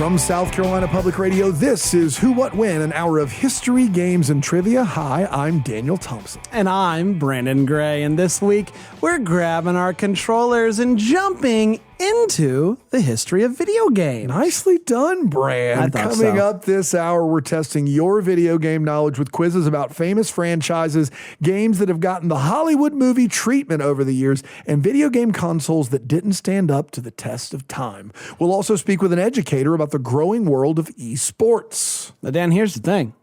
From South Carolina Public Radio, this is Who, What, When, an hour of history, games, and trivia. Hi, I'm Daniel Thompson. And I'm Brandon Gray. And this week, we're grabbing our controllers and jumping into the history of video games. Nicely done, Brand. Coming up this hour, we're testing your video game knowledge with quizzes about famous franchises, games that have gotten the Hollywood movie treatment over the years, and video game consoles that didn't stand up to the test of time. We'll also speak with an educator about the growing world of esports. Now, Dan, here's the thing.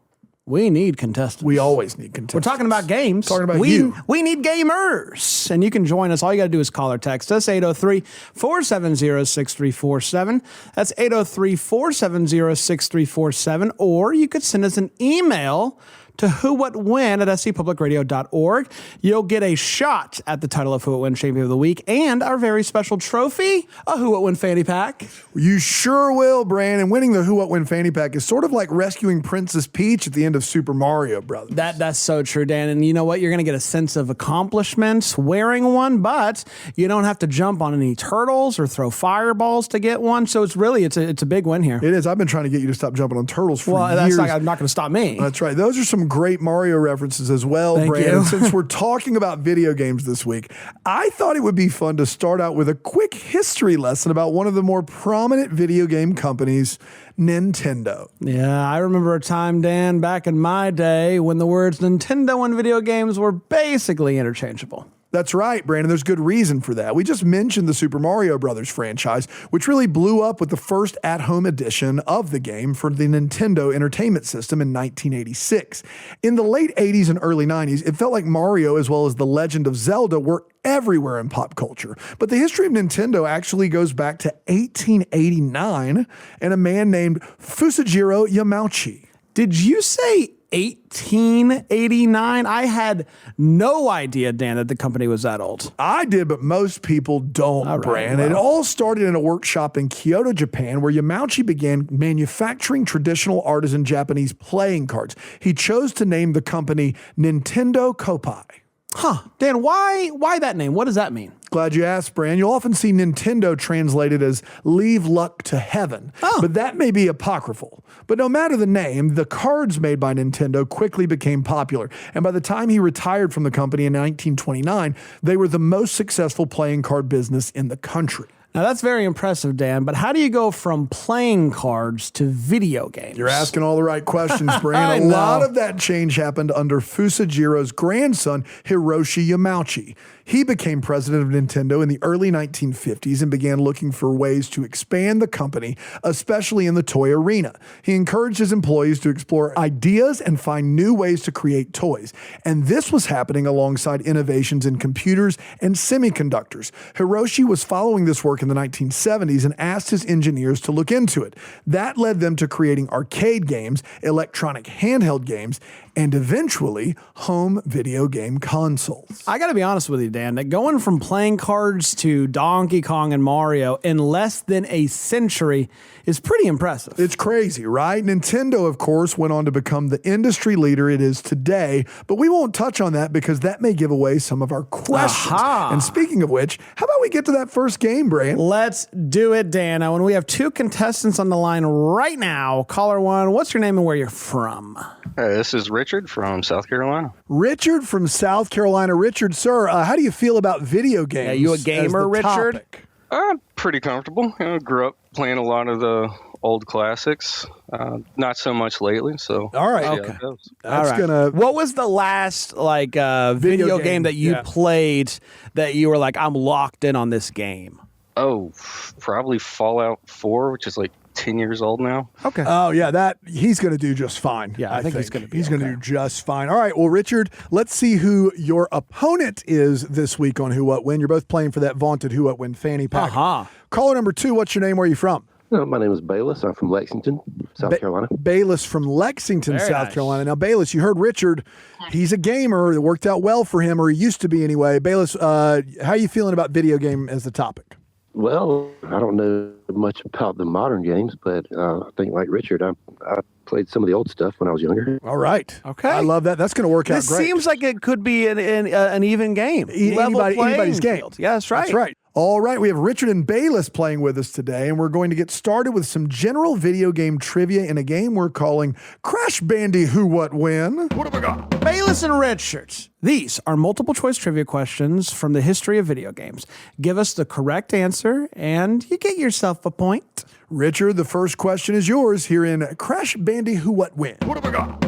We need contestants. We always need contestants. We're talking about games. Talking about you. We need gamers. And you can join us. All you got to do is call or text us, 803-470-6347. That's 803-470-6347. Or you could send us an email to whowhatwhen at scpublicradio.org. You'll get a shot at the title of Who What When Champion of the Week and our very special trophy, a Who What When fanny pack. You sure will, Brandon. Winning the Who What When fanny pack is sort of like rescuing Princess Peach at the end of Super Mario Brothers. That's so true, Dan. And you know what? You're going to get a sense of accomplishment wearing one, but you don't have to jump on any turtles or throw fireballs to get one. So it's a big win here. It is. I've been trying to get you to stop jumping on turtles for years. That's not going to stop me. That's right. Those are some great Mario references as well, Brandon. Since we're talking about video games this week, I thought it would be fun to start out with a quick history lesson about one of the more prominent video game companies, Nintendo. Yeah, I remember a time, Dan, back in my day when the words Nintendo and video games were basically interchangeable. That's right, Brandon. There's good reason for that. We just mentioned the Super Mario Brothers franchise, which really blew up with the first at-home edition of the game for the Nintendo Entertainment System in 1986. In the late 80s and early 90s, it felt like Mario, as well as The Legend of Zelda, were everywhere in pop culture. But the history of Nintendo actually goes back to 1889 and a man named Fusajiro Yamauchi. Did you say 1889? I had no idea, Dan, that the company was that old. I did, but most people don't, Brand. Well. It all started in a workshop in Kyoto, Japan, where Yamauchi began manufacturing traditional artisan Japanese playing cards. He chose to name the company Nintendo Kopai. Dan, why that name? What does that mean? Glad you asked, Brand. You'll often see Nintendo translated as leave luck to heaven, but that may be apocryphal. But no matter the name, the cards made by Nintendo quickly became popular. And by the time he retired from the company in 1929, they were the most successful playing card business in the country. Now, that's very impressive, Dan, but how do you go from playing cards to video games? You're asking all the right questions, Brand. A lot of that change happened under Fusajiro's grandson, Hiroshi Yamauchi. He became president of Nintendo in the early 1950s and began looking for ways to expand the company, especially in the toy arena. He encouraged his employees to explore ideas and find new ways to create toys. And this was happening alongside innovations in computers and semiconductors. Hiroshi was following this work in the 1970s and asked his engineers to look into it. That led them to creating arcade games, electronic handheld games, and eventually home video game consoles. I got to be honest with you, Dan, that going from playing cards to Donkey Kong and Mario in less than a century is pretty impressive. It's crazy, right? Nintendo, of course, went on to become the industry leader it is today, but we won't touch on that because that may give away some of our questions. And speaking of which, how about we get to that first game, Brian? Let's do it, Dan. Now, when we have two contestants on the line right now, caller one, what's your name and where you're from? This is Richard from South Carolina. Richard from South Carolina. Richard, sir, how do you feel about video games? Are you a gamer, Richard? Topic? I'm pretty comfortable. Grew up playing a lot of the old classics. Not so much lately. So all right, okay. What was the last video game that you played that you were like, I'm locked in on this game? Oh, probably Fallout 4, which is like 10 years old now. Okay. Oh, yeah, he's going to do just fine. Yeah, I think he's going to He's going to do just fine. All right, well, Richard, let's see who your opponent is this week on Who What When. You're both playing for that vaunted Who What When fanny pack. Caller number 2, what's your name? Where are you from? My name is Bayless. I'm from Lexington, South Carolina. Bayless from Lexington, South Carolina. Now, Bayless, you heard Richard. He's a gamer. It worked out well for him, or he used to be anyway. Bayless, how are you feeling about video game as the topic? Well, I don't know much about the modern games, but I think like Richard, I played some of the old stuff when I was younger. All right. Okay. I love that. That's going to work out great. This seems like it could be an even game. Anybody's game. Yeah, that's right. That's right. All right, we have Richard and Bayless playing with us today, and we're going to get started with some general video game trivia in a game we're calling Crash Bandy Who What When. What have I got? Bayless and Richard, these are multiple choice trivia questions from the history of video games. Give us the correct answer, and you get yourself a point. Richard, the first question is yours here in Crash Bandy Who What When. What have I got?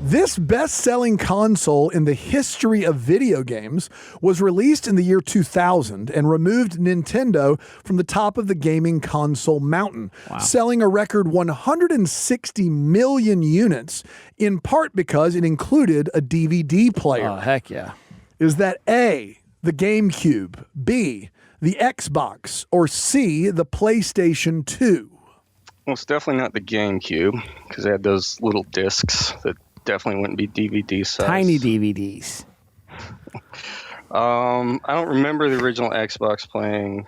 This best-selling console in the history of video games was released in the year 2000 and removed Nintendo from the top of the gaming console mountain, selling a record 160 million units, in part because it included a DVD player. Oh, heck yeah. Is that A, the GameCube, B, the Xbox, or C, the PlayStation 2? Well, it's definitely not the GameCube because they had those little discs that definitely wouldn't be DVD size. Tiny DVDs. I don't remember the original Xbox playing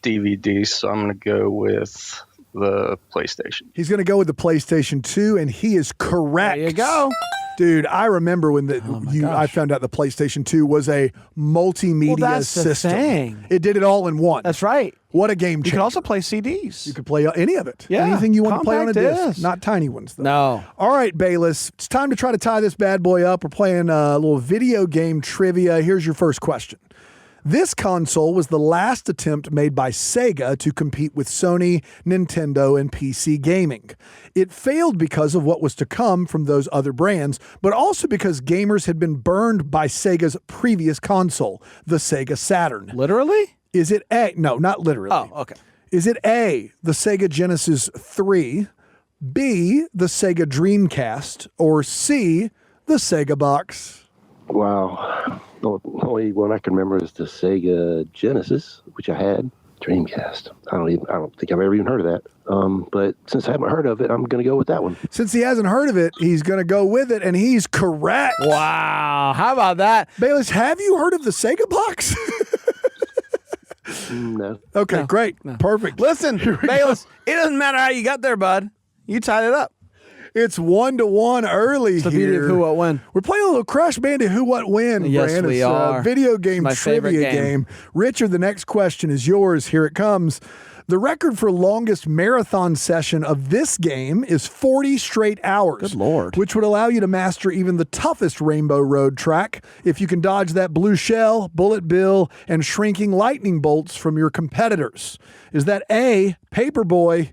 DVDs, so I'm going to go with the PlayStation. He's going to go with the PlayStation 2, and he is correct. There you go. Dude, I remember when I found out the PlayStation 2 was a multimedia system. The thing. It did it all in one. That's right. What a game changer. You could also play CDs. You could play any of it. Yeah, anything you want to play on a compact disc. disc. Not tiny ones, though. No. All right, Bayless. It's time to try to tie this bad boy up. We're playing a little video game trivia. Here's your first question. This console was the last attempt made by Sega to compete with Sony, Nintendo, and PC gaming. It failed because of what was to come from those other brands, but also because gamers had been burned by Sega's previous console, the Sega Saturn. Literally? Is it A? No, not literally. Oh, okay. Is it A, the Sega Genesis 3, B, the Sega Dreamcast, or C, the Sega Box? Wow. The only one I can remember is the Sega Genesis, which I had. Dreamcast. I don't think I've ever even heard of that. But since I haven't heard of it, I'm going to go with that one. Since he hasn't heard of it, he's going to go with it, and he's correct. Wow. How about that? Bayless, have you heard of the Sega Box? No. Okay, No. great. No. Perfect. Listen, Bayless, it doesn't matter how you got there, bud. You tied it up. It's 1-1 early It's the here. beauty of Who What When. We're playing a little Crash Bandy Who What When, Yes, Brand. we It's are. a video game my favorite trivia game. Richard, the next question is yours. Here it comes. The record for longest marathon session of this game is 40 straight hours. Good Lord. Which would allow you to master even the toughest Rainbow Road track if you can dodge that blue shell, bullet bill, and shrinking lightning bolts from your competitors. Is that A, Paperboy,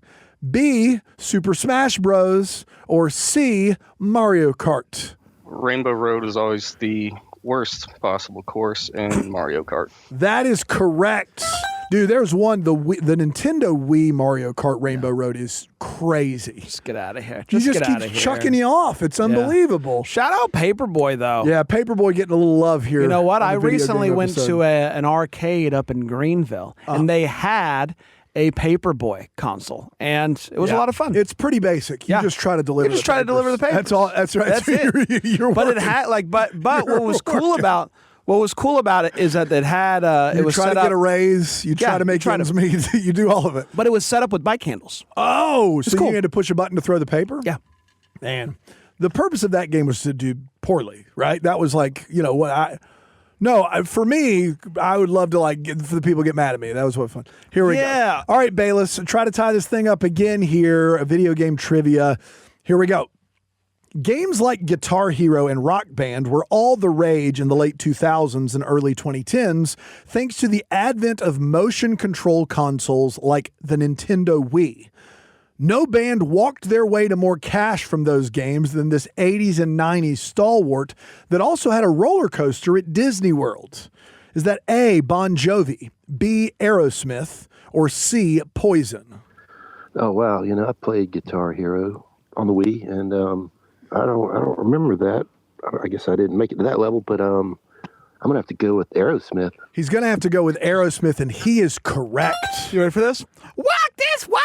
B, Super Smash Bros., or C, Mario Kart? Rainbow Road is always the worst possible course in Mario Kart. That is correct. Dude, there's one, the Nintendo Wii Mario Kart Rainbow Road is crazy. Just get out of here. You just get out of keep here. chucking you off. It's unbelievable. Shout out Paperboy, though. Yeah, Paperboy getting a little love here. You know what? on I the video recently game went episode. to an arcade up in Greenville, and they had a Paperboy console, and it was a lot of fun. It's pretty basic. You just try to deliver. You just try to deliver the papers. That's all. That's right. That's it. You're but it working. had but what was cool about it is that it had it You was try set to up, get a raise. You try Yeah, to make you try ends meet. You do all of it. but it was set up with bike handles. Oh, so cool. you had to push a button to throw the paper? Yeah. Man, the purpose of that game was to do poorly, right? That was like, for me, I would love to for the people to get mad at me. That was what fun. Here we Yeah. go. All right, Bayless, try to tie this thing up again here. A video game trivia. Here we go. Games like Guitar Hero and Rock Band were all the rage in the late 2000s and early 2010s, thanks to the advent of motion control consoles like the Nintendo Wii. No band walked their way to more cash from those games than this 80s and 90s stalwart that also had a roller coaster at Disney World. Is that A, Bon Jovi, B, Aerosmith, or C, Poison? Oh, wow. I played Guitar Hero on the Wii, and I don't remember that. I guess I didn't make it to that level, but I'm going to have to go with Aerosmith. He's going to have to go with Aerosmith, and he is correct. You ready for this? Walk this way.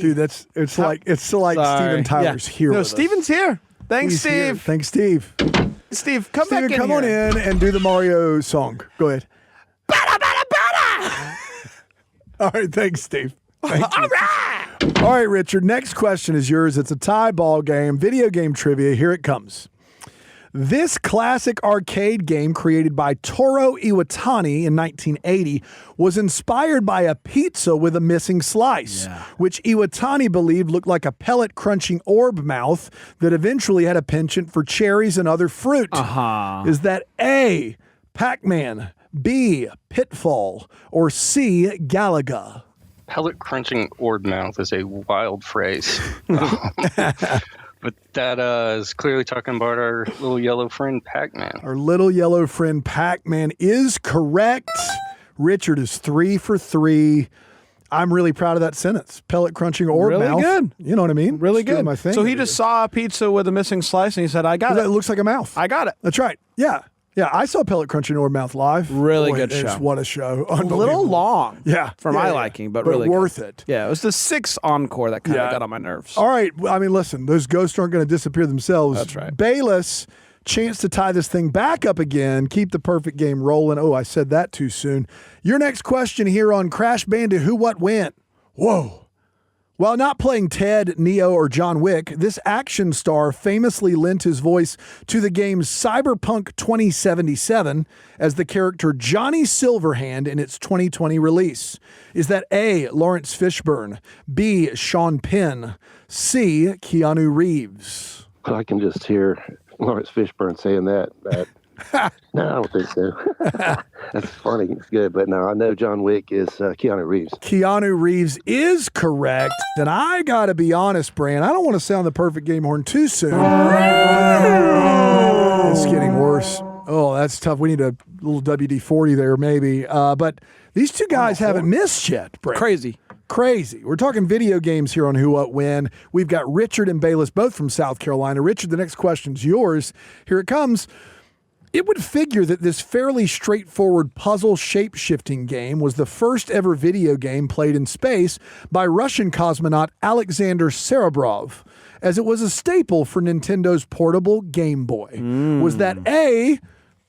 Dude, it's like Steven Tyler's here. No, with us. Steven's here. Thanks, He's here. Steve. Thanks, Steve. Steve, come Steven, back in come here. on in and do the Mario song. Go ahead. Bada, bada, bada. All right, thanks, Steve. Thank you. All right. All right, Richard, next question is yours. It's a tie ball game, video game trivia. Here it comes. This classic arcade game created by Toru Iwatani in 1980 was inspired by a pizza with a missing slice, which Iwatani believed looked like a pellet crunching orb mouth that eventually had a penchant for cherries and other fruit. Is that A, Pac-Man, B, Pitfall, or C, Galaga? Pellet crunching orb mouth is a wild phrase. But that is clearly talking about our little yellow friend Pac-Man. Our little yellow friend Pac-Man is correct. Richard is 3 for 3. I'm really proud of that sentence. Pellet crunching orb Really mouth. good. You know what I mean? Really Just doing good. My thing So he over just here. saw a pizza with a missing slice and he said, I got That it. looks like a mouth. I got it. That's right. Yeah. Yeah, I saw Pellet Crunching Orb Mouth live. Really good show. What a show. A little long. Yeah. For my liking, but really worth good. it. Yeah, it was the 6th encore that kind of got on my nerves. All right. I mean, listen, those ghosts aren't going to disappear themselves. That's right. Bayless, chance to tie this thing back up again. Keep the perfect game rolling. Oh, I said that too soon. Your next question here on Crash Bandit Who What When. Whoa. While not playing Ted, Neo, or John Wick, this action star famously lent his voice to the game Cyberpunk 2077 as the character Johnny Silverhand in its 2020 release. Is that A, Lawrence Fishburne, B, Sean Penn, C, Keanu Reeves? I can just hear Lawrence Fishburne saying that. No, I don't think so. That's funny. It's good. But no, I know John Wick is Keanu Reeves. Keanu Reeves is correct. And I got to be honest, Bran, I don't want to sound the perfect game horn too soon. It's getting worse. Oh, that's tough. We need a little WD-40 there maybe. But these two guys haven't missed yet, Bran. Crazy. We're talking video games here on Who What When. We've got Richard and Bayless, both from South Carolina. Richard, the next question's yours. Here it comes. It would figure that this fairly straightforward puzzle shape-shifting game was the first ever video game played in space by Russian cosmonaut Alexander Serebrov, as it was a staple for Nintendo's portable Game Boy. Was that A,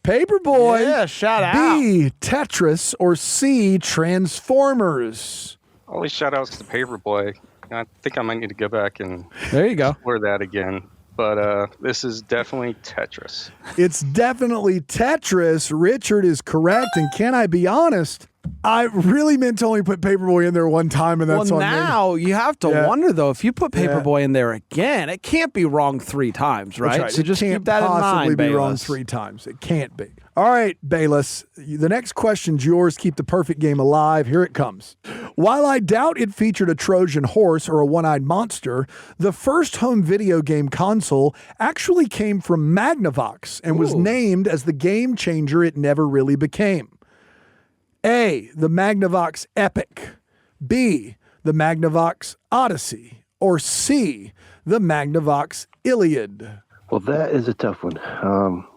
Paperboy, Yeah, shout B, Tetris, or C, Transformers? Always shout outs to Paperboy. I think I might need to go back and There you go. explore that again. But this is definitely Tetris. It's definitely Tetris. Richard is correct. And can I be honest? I really meant to only put Paperboy in there one time, and that's Well, on me. now you have to Yeah. wonder, though, if you put Paperboy in there again, it can't be wrong 3 times, right? That's right. So It just can't keep that in possibly mind, be wrong Bayless. 3 times. It can't be. All right, Bayless. The next question's yours. Keep the perfect game alive. Here it comes. While I doubt it featured a Trojan horse or a one-eyed monster, the first home video game console actually came from Magnavox and was named as the game changer it never really became. A, the Magnavox Epic, B, the Magnavox Odyssey, or C, the Magnavox Iliad? Well, that is a tough one.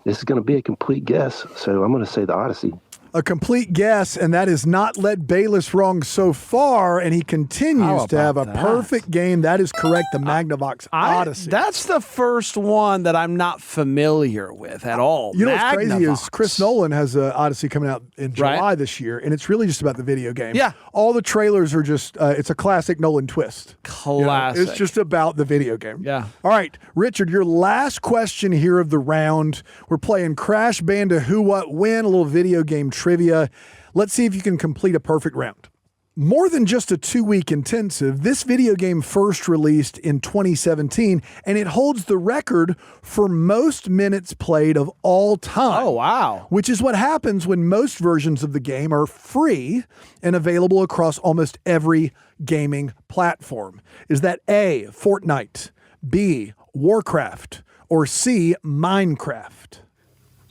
This is going to be a complete guess, so I'm going to say the Odyssey. A complete guess, and that has not led Bayless wrong so far, and he continues to have a perfect game. That is correct, the Magnavox Odyssey. That's the first one that I'm not familiar with at all. You know what's crazy is Magnavox. Chris Nolan has an Odyssey coming out in July this year, and it's really just about the video game. Yeah. All the trailers are just, it's a classic Nolan twist. Classic. It's just about the video game. Yeah. All right, Richard, your last question here of the round. We're playing Crash Bandicoot Who What When, a little video game trivia. Let's see if you can complete a perfect round. More than just a 2-week intensive, this video game first released in 2017, and it holds the record for most minutes played of all time. Oh, wow. Which is what happens when most versions of the game are free and available across almost every gaming platform. Is that A, Fortnite, B, Warcraft, or C, Minecraft?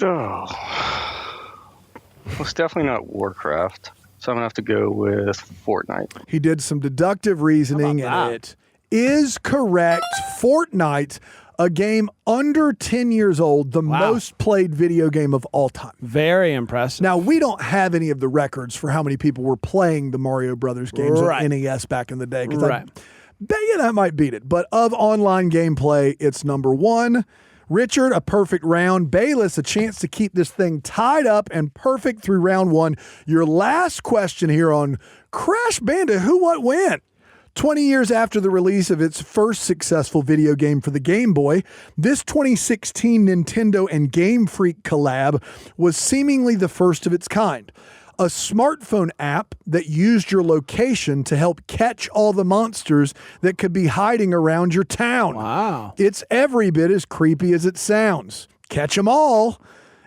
Oh. Well, it's definitely not Warcraft. So I'm going to have to go with Fortnite. He did some deductive reasoning, and it is correct. Fortnite, a game under 10 years old, the most played video game of all time. Very impressive. Now, we don't have any of the records for how many people were playing the Mario Brothers games on NES back in the day. I bet you that might beat it. But of online gameplay, it's number 1. Richard, a perfect round. Bayless, a chance to keep this thing tied up and perfect through round 1. Your last question here on Crash Bandicoot Who What When. 20 years after the release of its first successful video game for the Game Boy, this 2016 Nintendo and Game Freak collab was seemingly the first of its kind. A smartphone app that used your location to help catch all the monsters that could be hiding around your town. Wow. It's every bit as creepy as it sounds. Catch 'em all.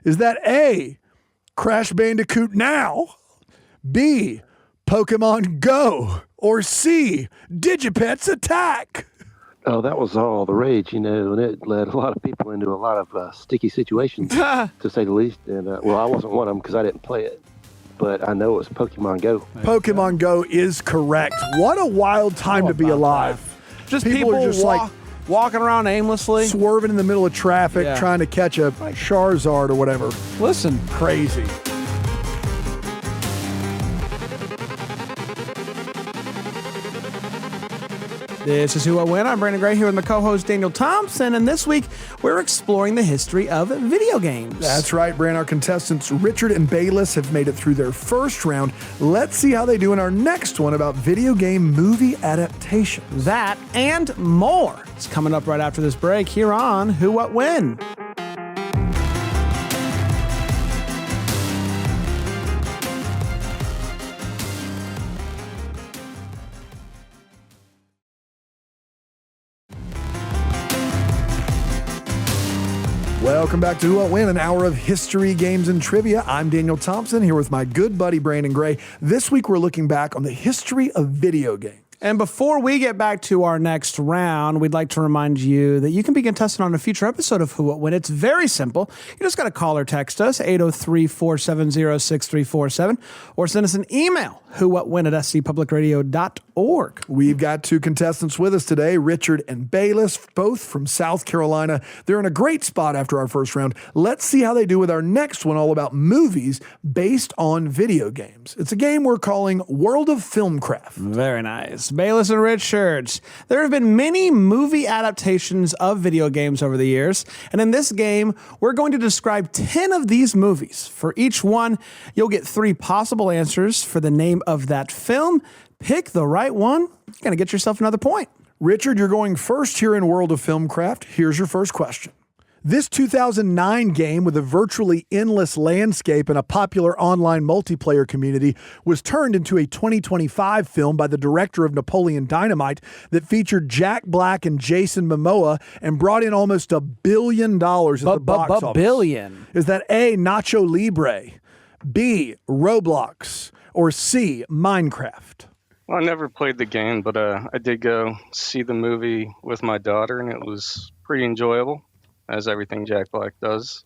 Is that A, Crash Bandicoot Now, B, Pokemon Go, or C, Digipets Attack? Oh, that was all the rage, and it led a lot of people into a lot of sticky situations, to say the least. And well, I wasn't one of them because I didn't play it, but I know it was Pokemon Go. Pokemon Go is correct. What a wild time to be alive. Just people are just like walking around aimlessly, swerving in the middle of traffic, trying to catch a Charizard or whatever. Listen, Crazy. this is Who What When. I'm Brandon Gray here with my co-host Daniel Thompson, and this week we're exploring the history of video games. That's right, Brand. Our contestants Richard and Bayless have made it through their first round. Let's see how they do in our next one about video game movie adaptations. That and more. It's coming up right after this break here on Who What When. Welcome back to Who What When, an hour of history, games, and trivia. I'm Daniel Thompson here with my good buddy Brandon Gray. This week we're looking back on the history of video games. And before we get back to our next round, we'd like to remind you that you can be contested on a future episode of Who What When. It's very simple. You just got to call or text us, 803-470-6347, or send us an email, whowhatwhen@scpublicradio.org. We've got two contestants with us today, Richard and Bayless, both from South Carolina. They're in a great spot after our first round. Let's see how they do with our next one, all about movies based on video games. It's a game we're calling World of Filmcraft. Very nice. Bayless and Richards. There have been many movie adaptations of video games over the years, and in this game, we're going to describe 10 of these movies. For each one, you'll get 3 possible answers for the name of that film. Pick the right one. You're going to get yourself another point. Richard, you're going first here in World of Filmcraft. Here's your first question. This 2009 game with a virtually endless landscape and a popular online multiplayer community was turned into a 2025 film by the director of Napoleon Dynamite that featured Jack Black and Jason Momoa and brought in almost $1 billion at the box office. Billion. Is that A, Nacho Libre, B, Roblox, or C, Minecraft? Well, I never played the game, but I did go see the movie with my daughter, and it was pretty enjoyable, as everything Jack Black does.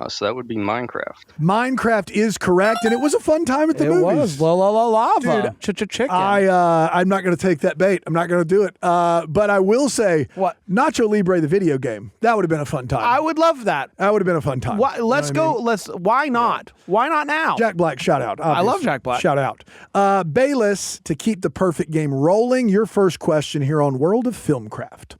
So that would be Minecraft. Minecraft is correct, and it was a fun time at the movies. It was. Lava. Dude, Chicken. I'm not going to take that bait. I'm not going to do it. But I will say, what? Nacho Libre, the video game, that would have been a fun time. I would love that. That would have been a fun time. Why, let's go. I mean? Why not? Yeah. Why not now? Jack Black, shout out. Obviously. I love Jack Black. Shout out. Bayless, to keep the perfect game rolling, your first question here on World of Filmcraft.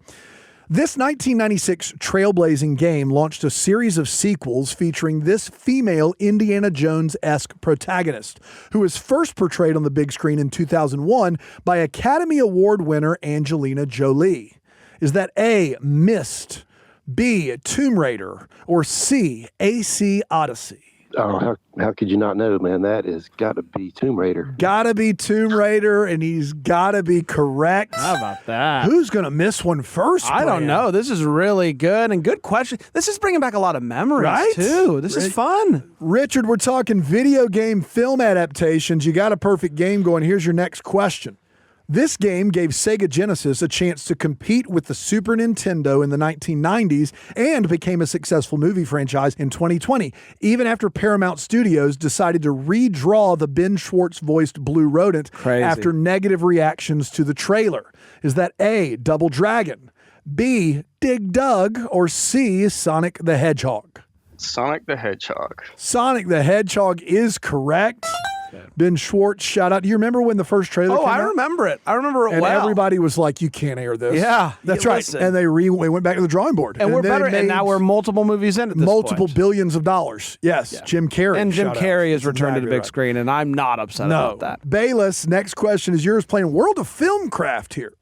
This 1996 trailblazing game launched a series of sequels featuring this female Indiana Jones-esque protagonist, who was first portrayed on the big screen in 2001 by Academy Award winner Angelina Jolie. Is that A, Myst, B, Tomb Raider, or C, AC Odyssey? Oh, how could you not know, man? That has got to be Tomb Raider. Gotta be Tomb Raider, and he's gotta be correct. How about that? Who's gonna miss one first? I don't know. This is really good and good question. This is bringing back a lot of memories, right? Too. This is fun. Richard, we're talking video game film adaptations. You got a perfect game going. Here's your next question. This game gave Sega Genesis a chance to compete with the Super Nintendo in the 1990s and became a successful movie franchise in 2020, even after Paramount Studios decided to redraw the Ben Schwartz-voiced Blue Rodent after negative reactions to the trailer. Is that A, Double Dragon, B, Dig Dug, or C, Sonic the Hedgehog? Sonic the Hedgehog. Sonic the Hedgehog is correct. Ben Schwartz, shout out. Do you remember when the first trailer came out? I remember it. I remember it And well. everybody was like, you can't air this. Yeah. That's Yeah, right. listen. And they went back to the drawing board. And we're then better, they and made now we're multiple movies in at this multiple point. billions of dollars. Yes, Jim Carrey. And Jim shout out. Carrey is That's returned to the exactly big right. screen, and I'm not upset about that. Bayless, next question is yours, playing World of Filmcraft here.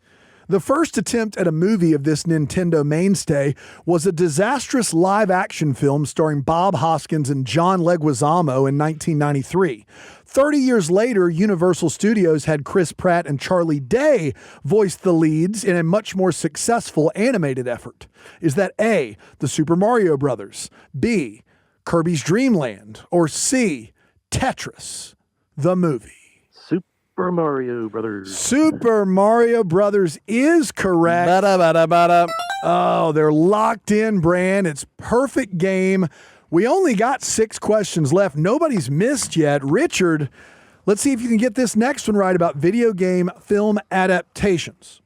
The first attempt at a movie of this Nintendo mainstay was a disastrous live-action film starring Bob Hoskins and John Leguizamo in 1993. 30 years later, Universal Studios had Chris Pratt and Charlie Day voice the leads in a much more successful animated effort. Is that A, the Super Mario Brothers, B, Kirby's Dream Land, or C, Tetris, the movie? Super Mario Brothers. Super Mario Brothers is correct. Ba-da-ba-da-ba-da. Oh, they're locked in, Bran. It's perfect game. We only got 6 questions left. Nobody's missed yet. Richard, let's see if you can get this next one right about video game film adaptations.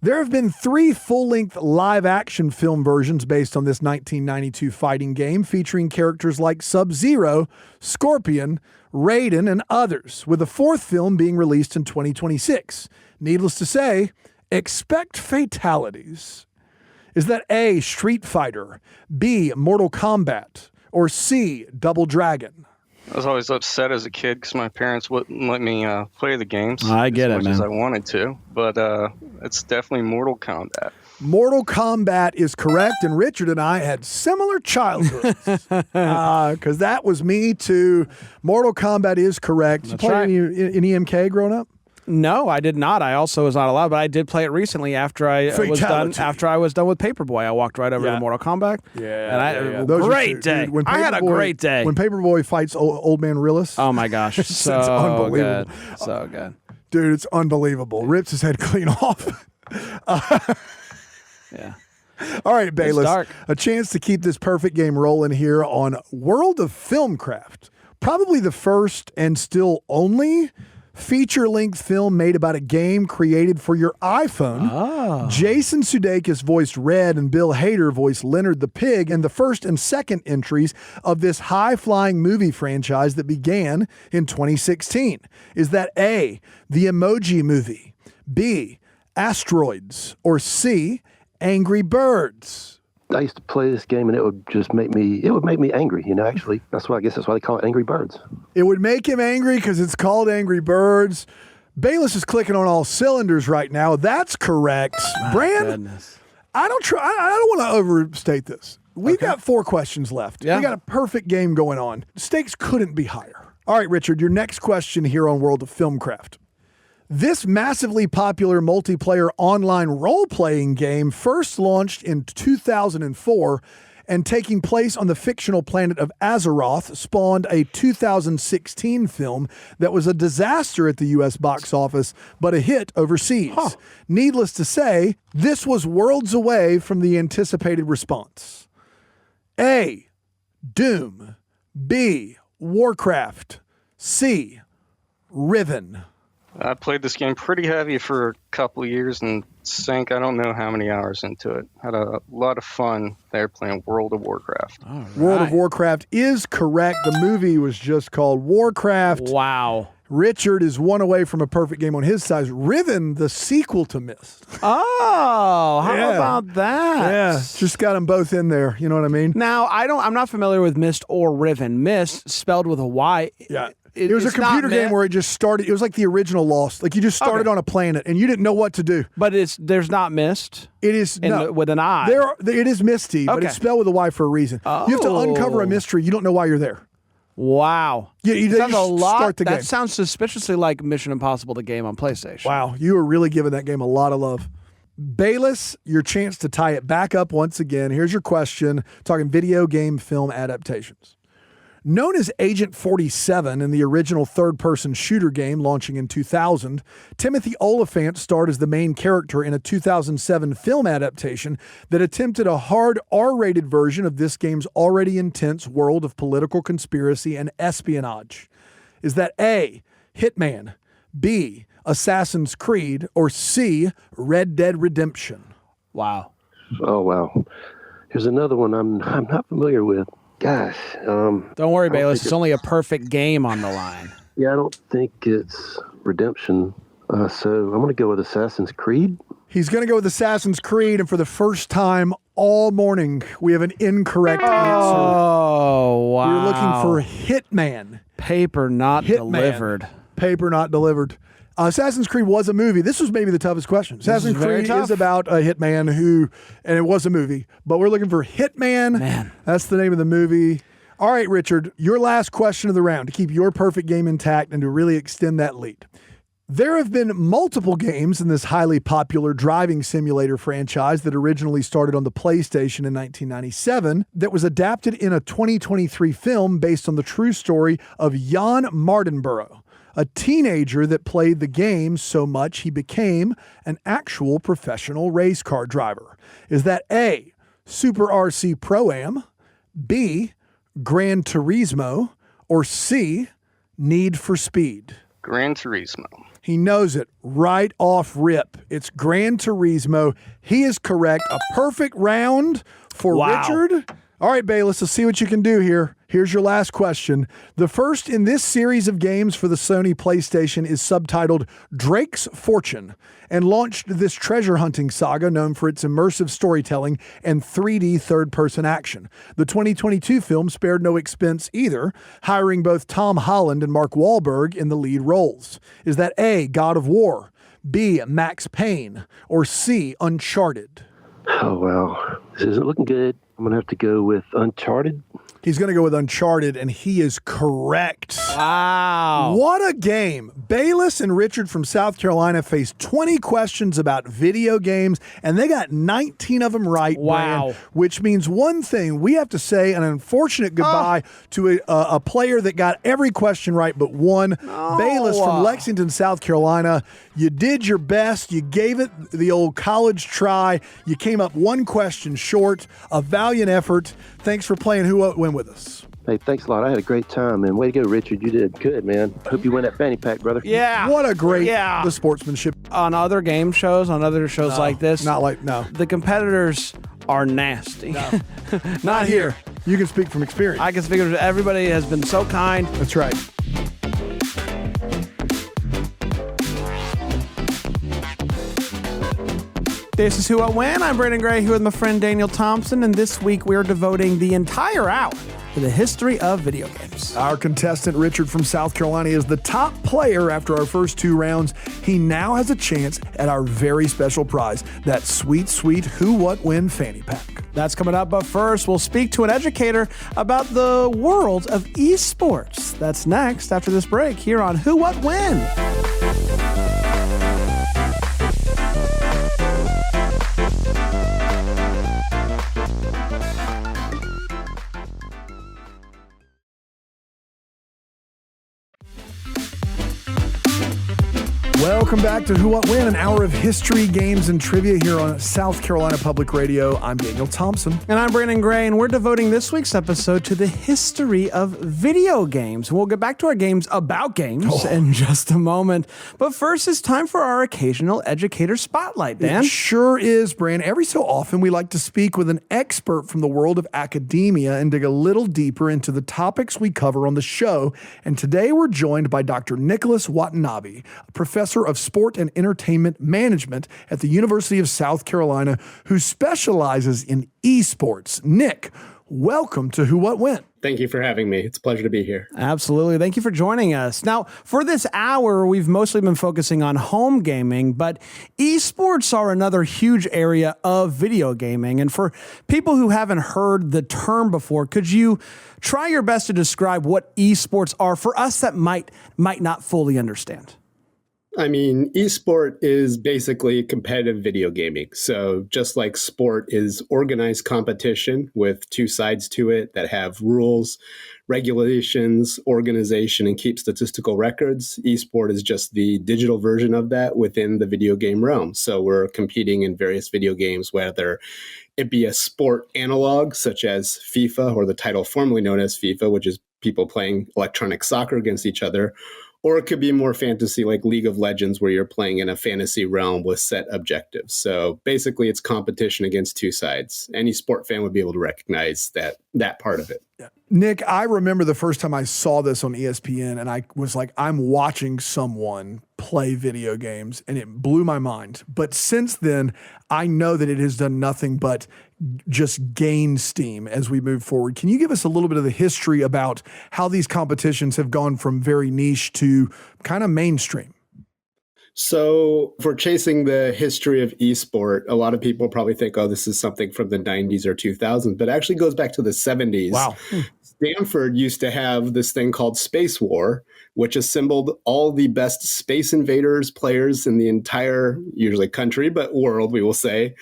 There have been 3 full-length live-action film versions based on this 1992 fighting game featuring characters like Sub-Zero, Scorpion, Raiden, and others, with a 4th film being released in 2026. Needless to say, expect fatalities. Is that A, Street Fighter, B, Mortal Kombat, or C, Double Dragon? I was always upset as a kid because my parents wouldn't let me play the games I get as it, much as man. I wanted to. But it's definitely Mortal Kombat. Mortal Kombat is correct, and Richard and I had similar childhoods because that was me too. Mortal Kombat is correct. You played right. any EMK growing up? No, I did not. I also was not allowed, but I did play it recently after I was done. Fatality. After I was done with Paperboy, I walked right over Yeah. to Mortal Kombat. And Those are great two- day. dude, when I had a Paperboy- great day. When Paperboy fights old man Rillis. Oh my gosh, so unbelievable. good, so good. Dude, it's unbelievable. Rips his head clean off. Yeah. All right, Bayless. dark. A chance to keep this perfect game rolling here on World of Filmcraft. Probably the first and still only feature-length film made about a game created for your iPhone. Jason Sudeikis voiced Red and Bill Hader voiced Leonard the Pig in the first and second entries of this high-flying movie franchise that began in 2016. Is that A, The Emoji Movie, B, Asteroids, or C, Angry Birds? I used to play this game and it would just make me angry, actually. That's why they call it Angry Birds. It would make him angry because it's called Angry Birds. Bayless is clicking on all cylinders right now. That's correct. Bran, Goodness. I don't want to overstate this. We've got 4 questions left. Yeah. We got a perfect game going on. Stakes couldn't be higher. All right, Richard, your next question here on World of Filmcraft. This massively popular multiplayer online role-playing game first launched in 2004 and taking place on the fictional planet of Azeroth spawned a 2016 film that was a disaster at the U.S. box office, but a hit overseas. Needless to say, this was worlds away from the anticipated response. A, Doom. B, Warcraft. C, Riven. I played this game pretty heavy for a couple of years and sank I don't know how many hours into it. Had a lot of fun there playing World of Warcraft. World of Warcraft is correct. The movie was just called Warcraft. Wow. Richard is 1 away from a perfect game on his side. Riven, the sequel to Myst. Oh, how Yeah. about that? Just got them both in there. You know what I mean? Now, I'm not familiar with Myst or Riven. Myst spelled with a Y. It was a it's not computer game Myth, where it just started. It was like the original Lost. Like you just started on a planet and you didn't know what to do. but there's not Myst It is with an I. It is Misty, but Okay. it's spelled with a Y for a reason. You have to uncover a mystery. You don't know why you're there. Wow. You Sounds just a lot. start the That game. sounds suspiciously like Mission Impossible, the game on PlayStation. Wow, you are really giving that game a lot of love. Bayless, your chance to tie it back up once again. Here's your question, talking video game film adaptations. Known as Agent 47 in the original third-person shooter game launching in 2000, Timothy Olyphant starred as the main character in a 2007 film adaptation that attempted a hard R-rated version of this game's already intense world of political conspiracy and espionage. Is that A, Hitman, B, Assassin's Creed, or C, Red Dead Redemption? Wow. Oh, wow. Here's another one I'm not familiar with. Gosh. Don't worry, Bayless. It's only a perfect game on the line. Yeah, I don't think it's Redemption. So I'm going to go with Assassin's Creed. He's going to go with Assassin's Creed, and for the first time all morning, we have an incorrect answer. Oh, wow. You're looking for Hitman. Paper not delivered. Paper not delivered. Assassin's Creed was a movie. This was maybe the toughest question. Assassin's Creed is about a hitman and it was a movie, but we're looking for Hitman. Man. That's the name of the movie. All right, Richard, your last question of the round to keep your perfect game intact and to really extend that lead. There have been multiple games in this highly popular driving simulator franchise that originally started on the PlayStation in 1997 that was adapted in a 2023 film based on the true story of Jan Mardenborough, a teenager that played the game so much he became an actual professional race car driver. Is that A, Super RC Pro-Am, B, Gran Turismo, or C, Need for Speed? Gran Turismo. He knows it right off rip. It's Gran Turismo. He is correct. A perfect round for Richard. All right, Bayless, let's see what you can do here. Here's your last question. The first in this series of games for the Sony PlayStation is subtitled Drake's Fortune and launched this treasure hunting saga known for its immersive storytelling and 3D third-person action. The 2022 film spared no expense either, hiring both Tom Holland and Mark Wahlberg in the lead roles. Is that A, God of War, B, Max Payne, or C, Uncharted? Oh, well, this isn't looking good. I'm going to have to go with Uncharted. He's going to go with Uncharted, and he is correct. Wow. What a game. Bayless and Richard from South Carolina faced 20 questions about video games, and they got 19 of them right, Wow. Brand, which means one thing. We have to say an unfortunate goodbye to a player that got every question right but one. Bayless from Lexington, South Carolina. You did your best. You gave it the old college try. You came up one question short. A valiant effort. Thanks for playing Who What When with us. Hey, thanks a lot. I had a great time, man. Way to go, Richard. You did good, man. Hope you win that fanny pack, brother. Yeah. What a great the sportsmanship. On other game shows, on other shows like this, No. the competitors are nasty. No. Not here. You can speak from experience. I can speak. Everybody has been so kind. That's right. This is Who What When. I'm Brandon Gray here with my friend Daniel Thompson, and this week we're devoting the entire hour to the history of video games. Our contestant, Richard from South Carolina, is the top player after our first two rounds. He now has a chance at our very special prize, that sweet, sweet Who What When fanny pack. That's coming up, but first we'll speak to an educator about the world of esports. That's next after this break here on Who What When. Welcome back to Who What When, an hour of history, games, and trivia here on South Carolina Public Radio. I'm Daniel Thompson. And I'm Brandon Gray, and we're devoting this week's episode to the history of video games. We'll get back to our games about games in just a moment. But first, it's time for our occasional educator spotlight, Dan. It sure is, Brand. Every so often, we like to speak with an expert from the world of academia and dig a little deeper into the topics we cover on the show. And today, we're joined by Dr. Nicholas Watanabe, a professor of sport and entertainment management at the University of South Carolina, who specializes in esports. Nick, welcome to Who What When. Thank you for having me. It's a pleasure to be here. Absolutely. Thank you for joining us. Now, for this hour, we've mostly been focusing on home gaming, but esports are another huge area of video gaming. And for people who haven't heard the term before, could you try your best to describe what esports are for us that might not fully understand? I mean, esport is basically competitive video gaming. So just like sport is organized competition with two sides to it that have rules, regulations, organization, and keep statistical records, esport is just the digital version of that within the video game realm. So we're competing in various video games, whether it be a sport analog such as FIFA, or the title formerly known as FIFA, which is people playing electronic soccer against each other, or it could be more fantasy like League of Legends, where you're playing in a fantasy realm with set objectives. So basically it's competition against two sides. Any sport fan would be able to recognize that part of it. Yeah. Nick, I remember the first time I saw this on ESPN and I was like, I'm watching someone play video games, and it blew my mind. But since then, I know that it has done nothing but just gain steam as we move forward. Can you give us a little bit of the history about how these competitions have gone from very niche to kind of mainstream? So if we're chasing the history of esport, a lot of people probably think, oh, this is something from the 90s or 2000s, but it actually goes back to the 70s. Wow. Stanford used to have this thing called Space War, which assembled all the best Space Invaders players in the entire, usually country, but world, we will say.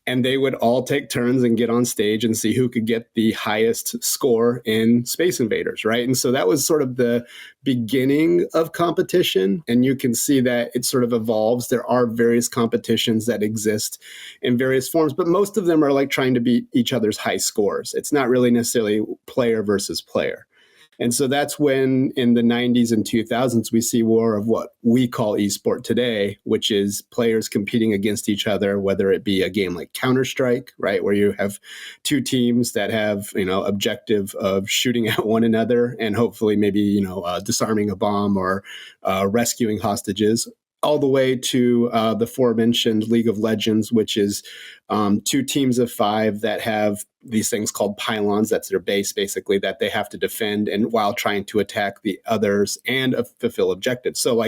And they would all take turns and get on stage and see who could get the highest score in Space Invaders, right? And so that was sort of the beginning of competition. And you can see that it sort of evolves. There are various competitions that exist in various forms, but most of them are like trying to beat each other's high scores. It's not really necessarily player versus player. And so that's when in the 90s and 2000s, we see more of what we call esport today, which is players competing against each other, whether it be a game like Counter-Strike, right, where you have two teams that have, objective of shooting at one another and hopefully maybe, disarming a bomb or rescuing hostages, all the way to the aforementioned League of Legends, which is two teams of 5 that have these things called pylons. That's their base, basically, that they have to defend and while trying to attack the others and fulfill objectives. So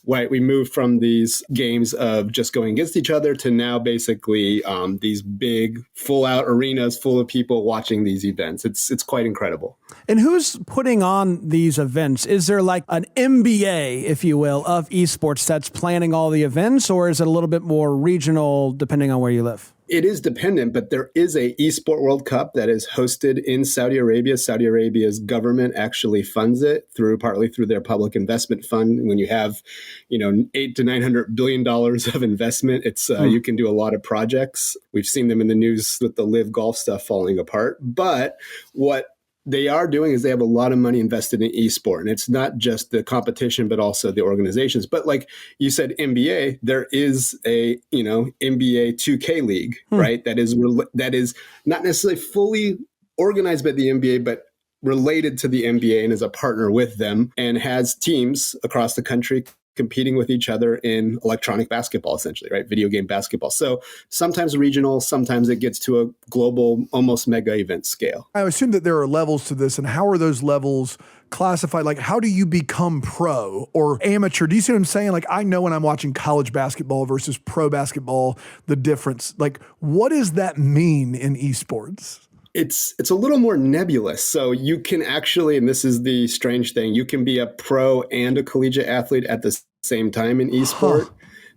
we moved from these games of just going against each other to now basically these big full out arenas full of people watching these events. It's quite incredible. And who's putting on these events? Is there like an MBA, if you will, of esports that's planning all the events, or is it a little bit more regional depending on where you live? It is dependent, but there is a Esport World Cup that is hosted in Saudi Arabia. Saudi Arabia's government actually funds it partly through their public investment fund. When you have, $800 to $900 billion of investment, it's you can do a lot of projects. We've seen them in the news with the Live Golf stuff falling apart. But what they are doing is they have a lot of money invested in esport, and it's not just the competition, but also the organizations. But like you said, NBA, there is a, NBA 2K league, right? That is not necessarily fully organized by the NBA, but related to the NBA and is a partner with them and has teams across the country competing with each other in electronic basketball, essentially, right? Video game basketball. So sometimes regional, sometimes it gets to a global, almost mega event scale. I assume that there are levels to this, and how are those levels classified? Like, how do you become pro or amateur? Do you see what I'm saying? Like, I know when I'm watching college basketball versus pro basketball, the difference. Like, what does that mean in esports? It's a little more nebulous. So you can actually, and this is the strange thing, you can be a pro and a collegiate athlete at the same time in esport.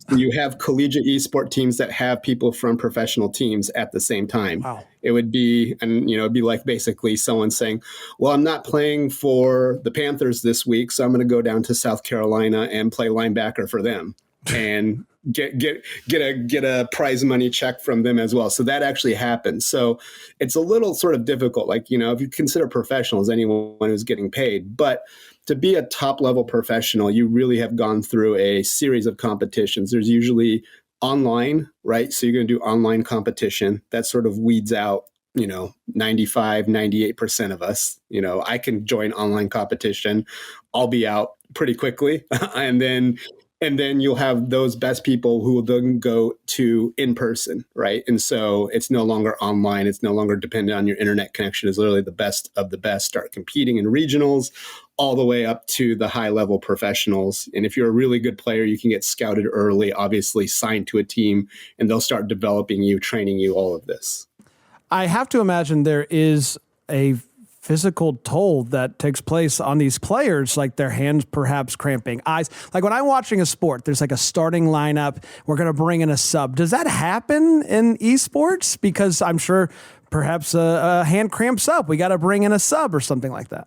So you have collegiate esport teams that have people from professional teams at the same time. Wow. It would be, it'd be like basically someone saying, well, I'm not playing for the Panthers this week, so I'm going to go down to South Carolina and play linebacker for them. And get a prize money check from them as well. So that actually happens. So it's a little sort of difficult. Like, if you consider professionals anyone who's getting paid, but to be a top level professional, you really have gone through a series of competitions. There's usually online, right? So you're going to do online competition. That sort of weeds out 95, 98% of us. I can join online competition. I'll be out pretty quickly. And then you'll have those best people who will then go to in person, right? And so it's no longer online. It's no longer dependent on your internet connection. It's literally the best of the best start competing in regionals all the way up to the high level professionals. And if you're a really good player, you can get scouted early, obviously signed to a team, and they'll start developing you, training you, all of this. I have to imagine there is a physical toll that takes place on these players, like their hands perhaps cramping, eyes. Like when I'm watching a sport, there's like a starting lineup. We're going to bring in a sub. Does that happen in esports? Because I'm sure perhaps a hand cramps up. We got to bring in a sub or something like that.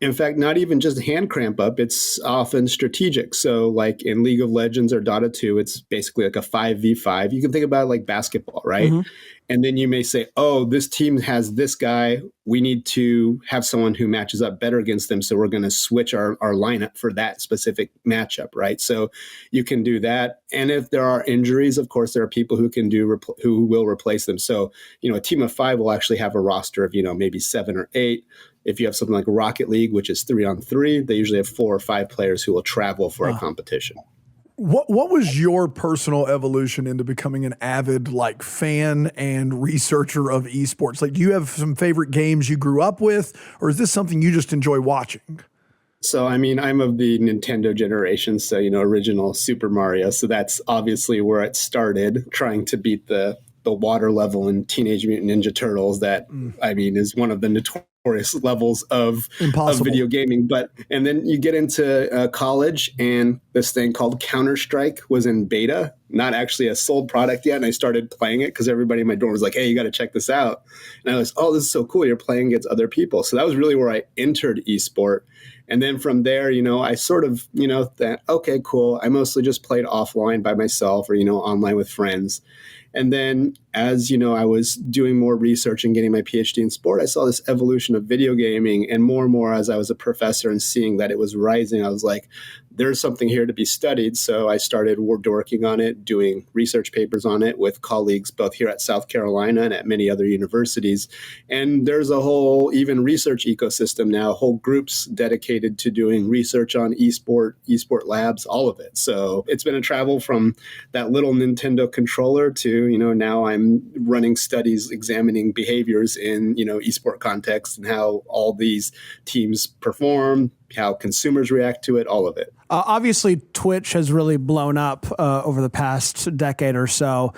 In fact, not even just hand cramp up, it's often strategic. So like in League of Legends or Dota 2, it's basically like a 5v5. You can think about it like basketball, right? Mm-hmm. And then you may say, oh, this team has this guy. We need to have someone who matches up better against them. So we're going to switch our lineup for that specific matchup, right? So you can do that. And if there are injuries, of course, there are people who can who will replace them. So, a team of 5 will actually have a roster of, maybe 7 or 8. If you have something like Rocket League, which is 3-on-3, they usually have 4 or 5 players who will travel for a competition. What was your personal evolution into becoming an avid fan and researcher of esports? Like, do you have some favorite games you grew up with, or is this something you just enjoy watching? So, I'm of the Nintendo generation, so, original Super Mario. So that's obviously where it started, trying to beat the water level in Teenage Mutant Ninja Turtles that, is one of the notorious levels of video gaming. And then you get into college, and this thing called Counter-Strike was in beta, not actually a sold product yet. And I started playing it because everybody in my dorm was like, hey, you got to check this out. And I was, oh, this is so cool. You're playing against other people. So that was really where I entered esport. And then from there, I sort of, that, okay, cool. I mostly just played offline by myself or, online with friends. And then as, I was doing more research and getting my PhD in sport, I saw this evolution of video gaming, and more as I was a professor and seeing that it was rising, I was like, there's something here to be studied. So I started working on it, doing research papers on it with colleagues both here at South Carolina and at many other universities. And there's a whole even research ecosystem now, whole groups dedicated to doing research on esport labs, all of it. So it's been a travel from that little Nintendo controller to, now I'm running studies examining behaviors in, esport context and how all these teams perform, how consumers react to it, all of it. Obviously, Twitch has really blown up over the past decade or so.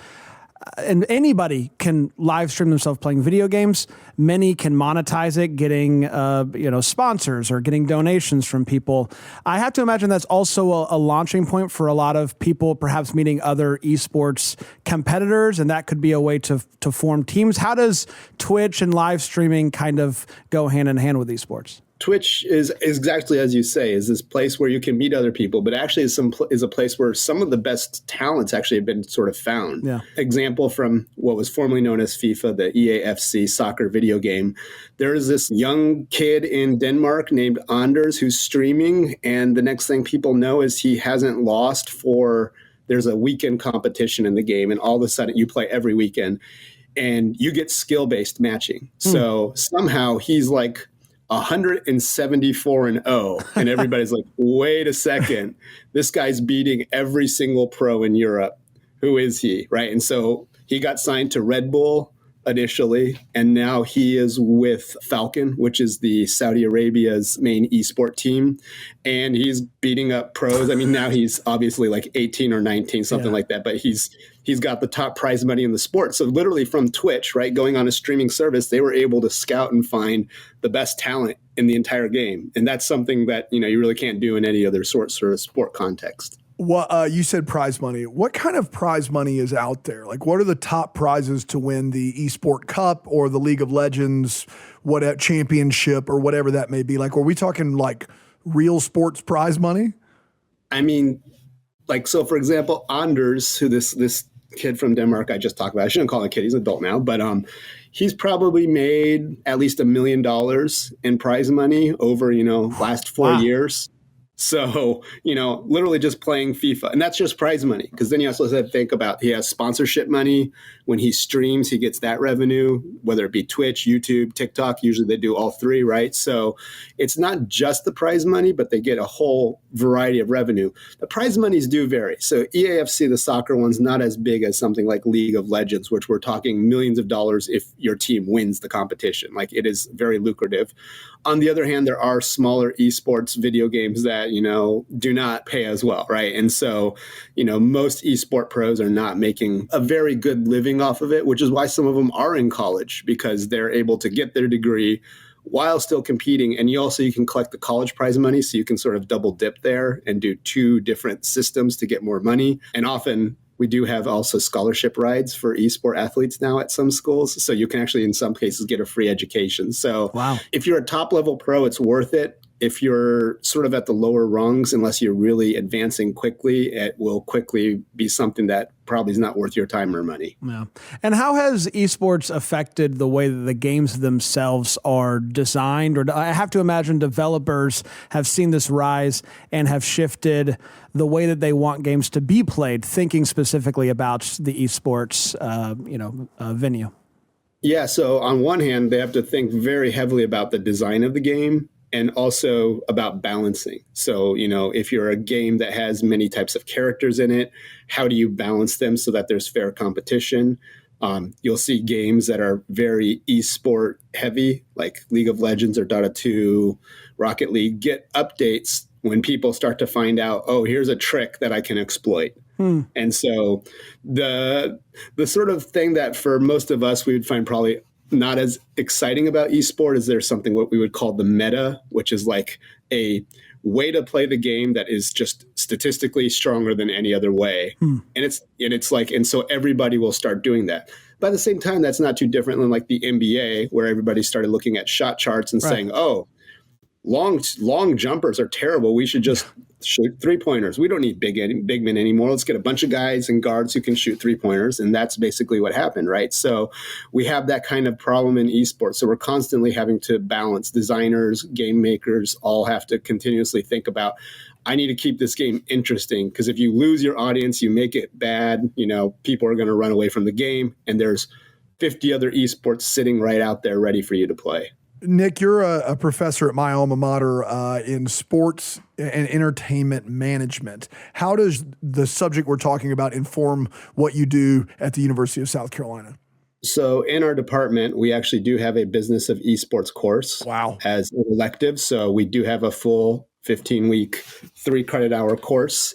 And anybody can live stream themselves playing video games. Many can monetize it, getting sponsors or getting donations from people. I have to imagine that's also a launching point for a lot of people, perhaps meeting other esports competitors, and that could be a way to form teams. How does Twitch and live streaming kind of go hand in hand with esports? Twitch is exactly as you say, is this place where you can meet other people, but actually is a place where some of the best talents actually have been sort of found. Yeah. Example from what was formerly known as FIFA, the EAFC soccer video game. There is this young kid in Denmark named Anders who's streaming, and the next thing people know is he hasn't lost there's a weekend competition in the game, and all of a sudden you play every weekend, and you get skill-based matching. So somehow he's like 174-0, and everybody's like, wait a second, this guy's beating every single pro in Europe. Who is he, right? And so he got signed to Red Bull initially, and now he is with Falcon, which is the Saudi Arabia's main esport team, and he's beating up pros. Now he's obviously like 18 or 19, something like that, but he's got the top prize money in the sport. So literally from Twitch, right, going on a streaming service, they were able to scout and find the best talent in the entire game. And that's something that, you really can't do in any other sort of sport context. Well, you said prize money. What kind of prize money is out there? Like, what are the top prizes to win the Esport Cup or the League of Legends, championship or whatever that may be? Like, are we talking like real sports prize money? So for example, Anders, who this kid from Denmark I just talked about, I shouldn't call him a kid, he's an adult now, but he's probably made at least $1 million in prize money over, last 4 years. So, literally just playing FIFA. And that's just prize money. Because then you also have to think about, he has sponsorship money. When he streams, he gets that revenue, whether it be Twitch, YouTube, TikTok. Usually they do all three, right? So it's not just the prize money, but they get a whole variety of revenue. The prize monies do vary. So EAFC, the soccer one's not as big as something like League of Legends, which we're talking millions of dollars if your team wins the competition. Like, it is very lucrative. On the other hand, there are smaller esports video games that, do not pay as well, right? And so, most esport pros are not making a very good living off of it, which is why some of them are in college, because they're able to get their degree while still competing. And you can collect the college prize money, so you can sort of double dip there and do 2 different systems to get more money. And often we do have also scholarship rides for esport athletes now at some schools. So you can actually, in some cases, get a free education. So wow. If you're a top level pro, it's worth it. if you're sort of at the lower rungs, unless you're really advancing quickly, it will quickly be something that probably is not worth your time or money. Yeah. And how has esports affected the way that the games themselves are designed? Or I have to imagine developers have seen this rise and have shifted the way that they want games to be played, thinking specifically about the esports, venue. Yeah. So on one hand, they have to think very heavily about the design of the game and also about balancing. So, if you're a game that has many types of characters in it, how do you balance them so that there's fair competition? You'll see games that are very esport heavy, like League of Legends or Dota 2, Rocket League, get updates when people start to find out, oh, here's a trick that I can exploit. And so the sort of thing that for most of us, we would find probably not as exciting about esport is there's something what we would call the meta, which is like a way to play the game that is just statistically stronger than any other way. And so everybody will start doing that. But at the same time, that's not too different than like the NBA, where everybody started looking at shot charts and saying, oh, long jumpers are terrible. We should just shoot 3-pointers. We don't need big men anymore. Let's get a bunch of guys and guards who can shoot 3-pointers. And that's basically what happened, right? So we have that kind of problem in esports. So we're constantly having to balance. Designers, game makers all have to continuously think about, I need to keep this game interesting, because if you lose your audience, you make it bad, people are going to run away from the game. And there's 50 other esports sitting right out there ready for you to play. Nick, you're a professor at my alma mater in sports and entertainment management. How does the subject we're talking about inform what you do at the University of South Carolina? So in our department, we actually do have a business of esports course as an elective. So we do have a full 15-week, 3-credit-hour course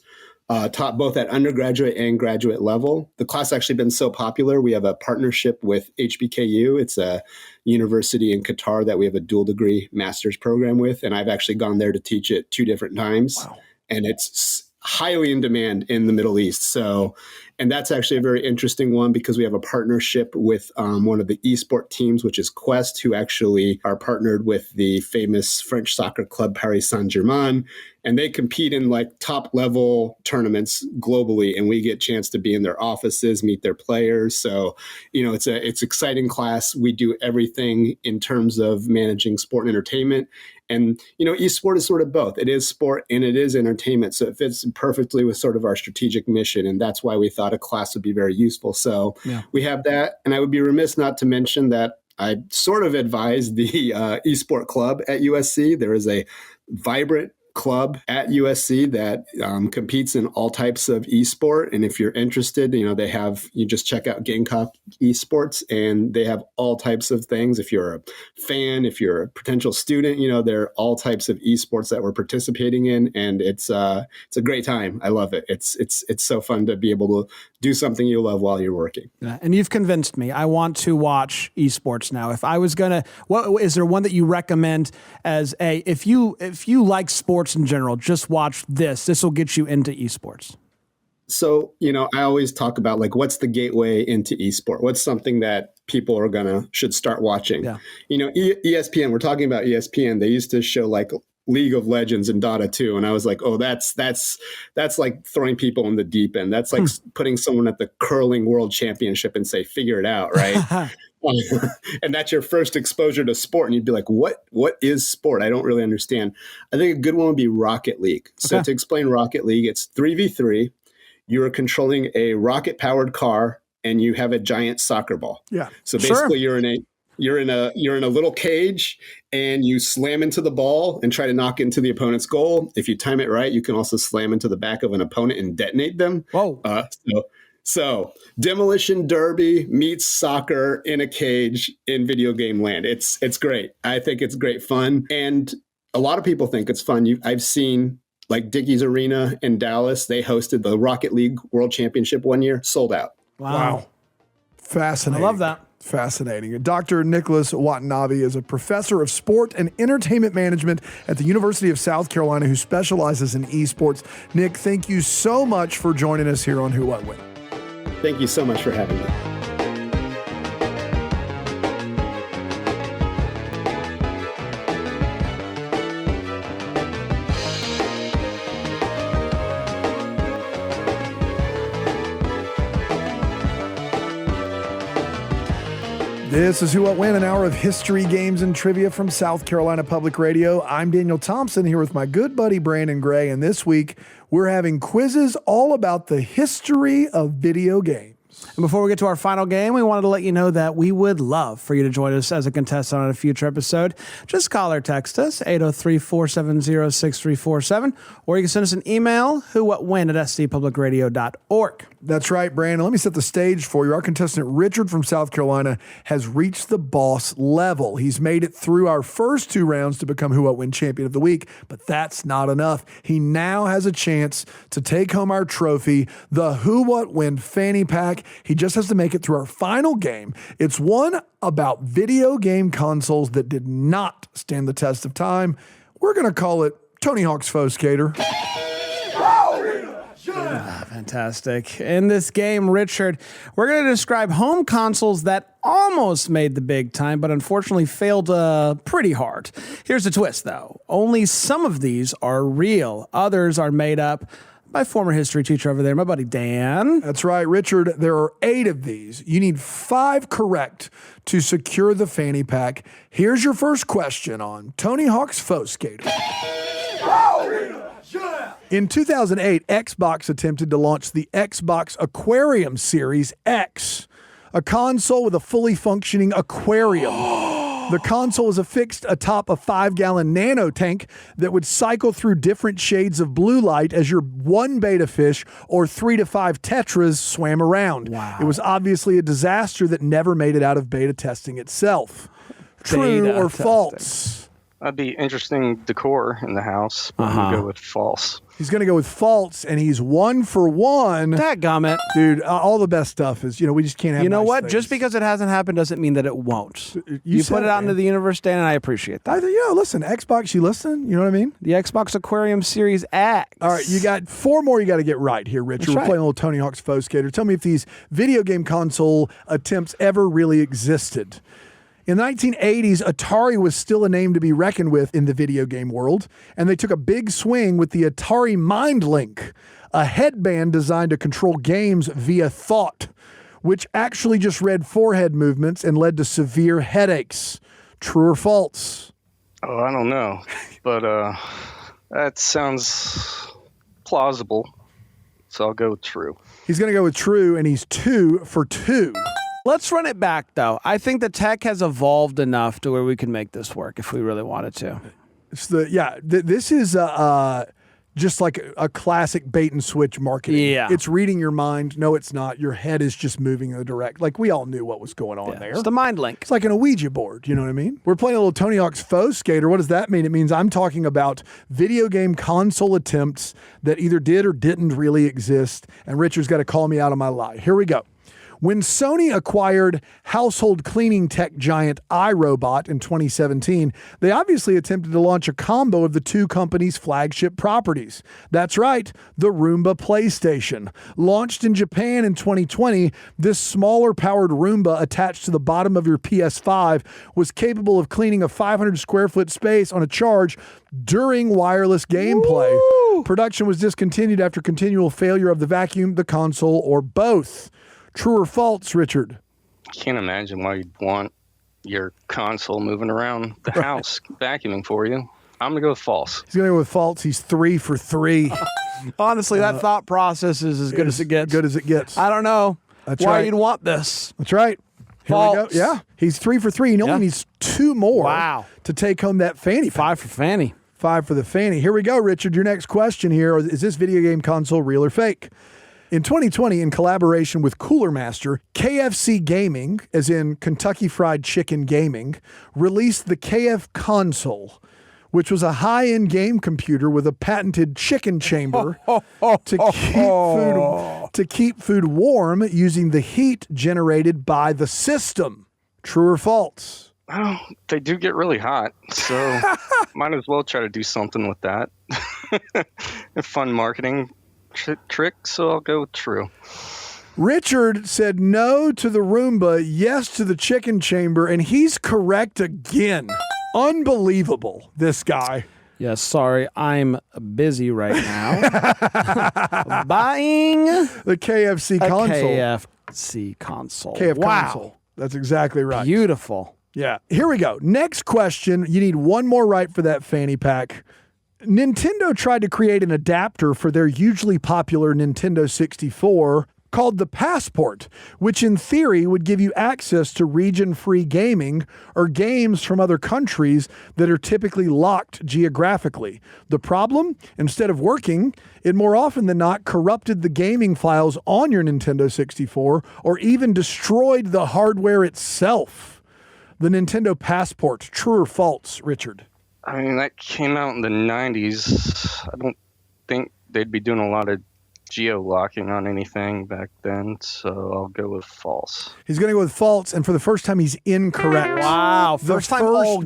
taught both at undergraduate and graduate level. The class actually been so popular, we have a partnership with HBKU. It's a university in Qatar that we have a dual degree master's program with. And I've actually gone there to teach it 2 different times. Wow. And it's highly in demand in the Middle East. So, and that's actually a very interesting one because we have a partnership with one of the esport teams, which is Quest, who actually are partnered with the famous French soccer club Paris Saint-Germain. And they compete in like top level tournaments globally. And we get a chance to be in their offices, meet their players. So, it's exciting class. We do everything in terms of managing sport and entertainment. And, esport is sort of both. It is sport and it is entertainment. So it fits perfectly with sort of our strategic mission. And that's why we thought a class would be very useful. So we have that. And I would be remiss not to mention that I sort of advise the esport club at USC. There is a vibrant club at USC that competes in all types of esport. And if you're interested, you just check out Gamecock Esports and they have all types of things. If you're a fan, if you're a potential student, there are all types of esports that we're participating in. And it's a great time. I love it. It's so fun to be able to do something you love while you're working. Yeah, and you've convinced me. I want to watch esports now. If I was going to, what is there one that you recommend as if you like sports in general, just watch this. This will get you into esports. So, I always talk about like, what's the gateway into esport? What's something that people should start watching? Yeah. ESPN, we're talking about ESPN. They used to show like League of Legends and Dota 2. And I was like, oh, that's like throwing people in the deep end. That's like putting someone at the curling world championship and say, figure it out. Right. And that's your first exposure to sport. And you'd be like, what is sport? I don't really understand. I think a good one would be Rocket League. So to explain Rocket League, it's 3v3. You are controlling a rocket powered car and you have a giant soccer ball. Yeah. So basically you're in a little cage and you slam into the ball and try to knock into the opponent's goal. If you time it right, you can also slam into the back of an opponent and detonate them. Whoa. So Demolition Derby meets soccer in a cage in video game land. It's great. I think it's great fun. And a lot of people think it's fun. I've seen like Dickies Arena in Dallas. They hosted the Rocket League World Championship one year, sold out. Wow. Fascinating. I love that. Fascinating. Dr. Nicholas Watanabe is a professor of sport and entertainment management at the University of South Carolina who specializes in esports. Nick, thank you so much for joining us here on Who, What, When. Thank you so much for having me. This is Who What When, an hour of history, games, and trivia from South Carolina Public Radio. I'm Daniel Thompson here with my good buddy Brandon Gray, and this week we're having quizzes all about the history of video games. And before we get to our final game, we wanted to let you know that we would love for you to join us as a contestant on a future episode. Just call or text us, 803-470-6347, or you can send us an email, whowhatwhen@scpublicradio.org. That's right, Brandon. Let me set the stage for you. Our contestant, Richard from South Carolina, has reached the boss level. He's made it through our first two rounds to become Who What When Champion of the Week, but that's not enough. He now has a chance to take home our trophy, the Who What When Fanny Pack. He just has to make it through our final game. It's one about video game consoles that did not stand the test of time. We're going to call it Tony Hawk's Faux Skater. Fantastic. In this game, Richard, we're going to describe home consoles that almost made the big time, but unfortunately failed pretty hard. Here's the twist, though. Only some of these are real. Others are made up by former history teacher over there, my buddy Dan. That's right, Richard. There are 8 of these. You need 5 correct to secure the fanny pack. Here's your first question on Tony Hawk's Faux Skater. In 2008, Xbox attempted to launch the Xbox Aquarium Series X, a console with a fully functioning aquarium. The console was affixed atop a 5-gallon nano tank that would cycle through different shades of blue light as your 1 beta fish or 3 to 5 tetras swam around. Wow. It was obviously a disaster that never made it out of beta testing itself. True Beta or testing. false? That'd be interesting decor in the house, but I'm going to go with false. He's going to go with false, and he's 1 for 1. Dadgummit. Dude, all the best stuff is, we just can't have You know nice what? things. Just because it hasn't happened doesn't mean that it won't. You put said it out man. into the universe, Dan, and I appreciate that. Listen, Xbox, you listen? You know what I mean? The Xbox Aquarium Series X. All right, you got 4 more you got to get right here, Richard. That's We're right. playing a little Tony Hawk's Faux Skater. Tell me if these video game console attempts ever really existed. In the 1980s, Atari was still a name to be reckoned with in the video game world, and they took a big swing with the Atari Mind Link, a headband designed to control games via thought, which actually just read forehead movements and led to severe headaches. True or false? Oh, I don't know, but that sounds plausible, so I'll go with true. He's going to go with true, and he's 2 for 2. Let's run it back, though. I think the tech has evolved enough to where we can make this work if we really wanted to. It's this is just like a classic bait and switch marketing. Yeah. It's reading your mind. No, it's not. Your head is just moving in the direct. Like, we all knew what was going on there. It's the mind link. It's like an Ouija board, you know what I mean? We're playing a little Tony Hawk's Faux Skater. What does that mean? It means I'm talking about video game console attempts that either did or didn't really exist, and Richard's got to call me out on my lie. Here we go. When Sony acquired household cleaning tech giant iRobot in 2017, they obviously attempted to launch a combo of the two companies' flagship properties. That's right, the Roomba PlayStation. Launched in Japan in 2020, this smaller powered Roomba attached to the bottom of your PS5 was capable of cleaning a 500 square foot space on a charge during wireless gameplay. Woo! Production was discontinued after continual failure of the vacuum, the console, or both. True or false, Richard? Can't imagine why you'd want your console moving around the house vacuuming for you. I'm going to go with false. He's going to go with false. He's 3 for 3. Honestly, that thought process is as good as it gets. Good as it gets. I don't know That's why right. you'd want this. That's right. Here False. we go. Yeah. He's 3 for 3. He only needs 2 more Wow. to take home that fanny pack. 5 for Fanny. 5 for the fanny. Here we go, Richard. Your next question here. Is this video game console real or fake? In 2020, in collaboration with Cooler Master, KFC Gaming, as in Kentucky Fried Chicken Gaming, released the KF Console, which was a high-end game computer with a patented chicken chamber to keep food warm using the heat generated by the system. True or false? Oh, they do get really hot, so might as well try to do something with that. A fun marketing trick, so I'll go with true. Richard said no to the Roomba, yes to the chicken chamber, and he's correct again. Unbelievable, this guy. Yes, sorry, I'm busy right now. Buying The KFC a console. KFC console. KF Wow. console. That's exactly right. Beautiful. Yeah. Here we go. Next question. You need one more right for that fanny pack. Nintendo tried to create an adapter for their hugely popular Nintendo 64 called the Passport, which in theory would give you access to region-free gaming or games from other countries that are typically locked geographically. The problem? Instead of working, it more often than not corrupted the gaming files on your Nintendo 64 or even destroyed the hardware itself. The Nintendo Passport, true or false, Richard? I mean, that came out in the 90s. I don't think they'd be doing a lot of geo-locking on anything back then, so I'll go with false. He's going to go with false, and for the first time, he's incorrect. Wow, First all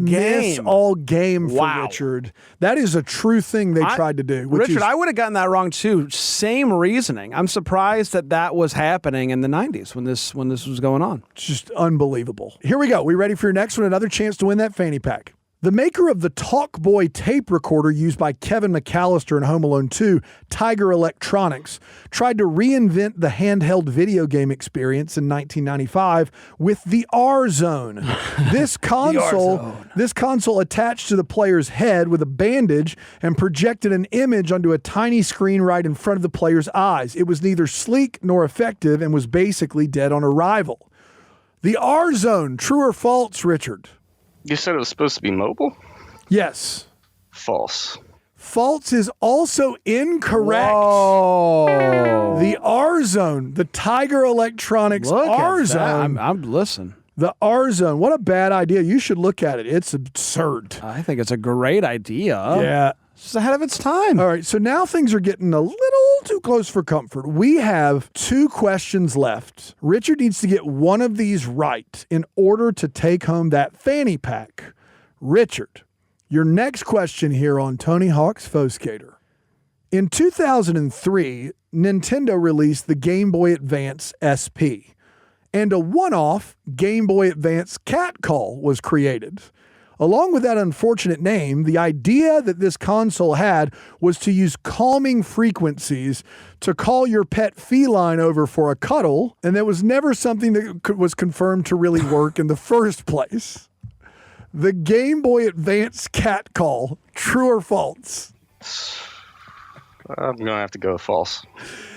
game for Wow. Richard. That is a true thing they tried to do. Richard, I would have gotten that wrong too. Same reasoning. I'm surprised that was happening in the 90s when this was going on. just unbelievable. Here we go. We ready for your next one? Another chance to win that fanny pack. The maker of the Talkboy tape recorder used by Kevin McAllister in Home Alone 2, Tiger Electronics, tried to reinvent the handheld video game experience in 1995 with the R-Zone. This console attached to the player's head with a bandage and projected an image onto a tiny screen right in front of the player's eyes. It was neither sleek nor effective and was basically dead on arrival. The R-Zone, true or false, Richard? You said it was supposed to be mobile? Yes. False. False is also incorrect. Oh, The R-Zone, the Tiger Electronics R-Zone. I'm listen. The R-Zone. What a bad idea. You should look at it. It's absurd. I think it's a great idea. Yeah. It's ahead of its time. All right, so now things are getting a little too close for comfort. We have 2 questions left. Richard needs to get one of these right in order to take home that fanny pack. Richard, your next question here on Tony Hawk's Faux Skater. In 2003, Nintendo released the Game Boy Advance SP, and a one-off Game Boy Advance cat call was created. Along with that unfortunate name, the idea that this console had was to use calming frequencies to call your pet feline over for a cuddle, and that was never something that was confirmed to really work in the first place. The Game Boy Advance cat call, true or false? I'm going to have to go false.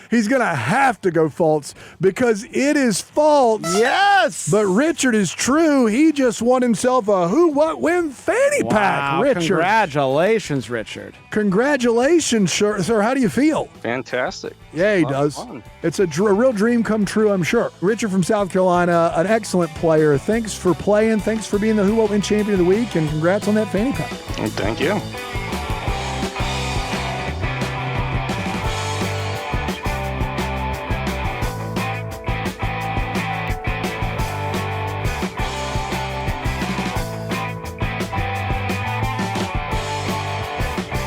He's going to have to go false because it is false. Yes. But Richard is true. He just won himself a Who, What, When fanny pack, Richard. Congratulations, Richard. Congratulations, sir. How do you feel? Fantastic. Yeah, he A lot of does. fun. It's a real dream come true, I'm sure. Richard from South Carolina, an excellent player. Thanks for playing. Thanks for being the Who, What, When champion of the week, and congrats on that fanny pack. And thank you.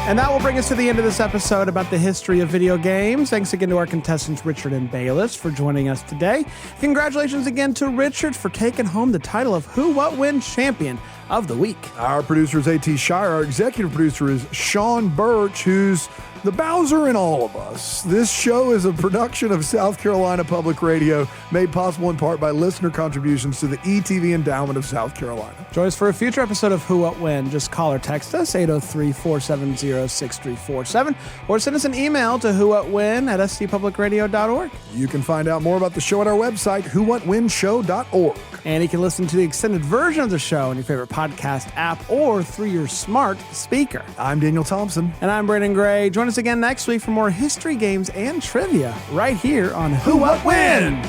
And that will bring us to the end of this episode about the history of video games. Thanks again to our contestants, Richard and Bayless, for joining us today. Congratulations again to Richard for taking home the title of Who, What, When Champion of the Week. Our producer is A.T. Shire. Our executive producer is Sean Birch, who's the Bowser in all of us. This show is a production of South Carolina Public Radio, made possible in part by listener contributions to the ETV Endowment of South Carolina. Join us for a future episode of Who, What, When. Just call or text us, 803-470-6347, or send us an email to whowhatwhen@scpublicradio.org. You can find out more about the show at our website, whowhatwenshow.org. And you can listen to the extended version of the show on your favorite podcast app or through your smart speaker. I'm Daniel Thompson. And I'm Brandon Gray. Join us again next week for more history, games, and trivia right here on Who, What, When?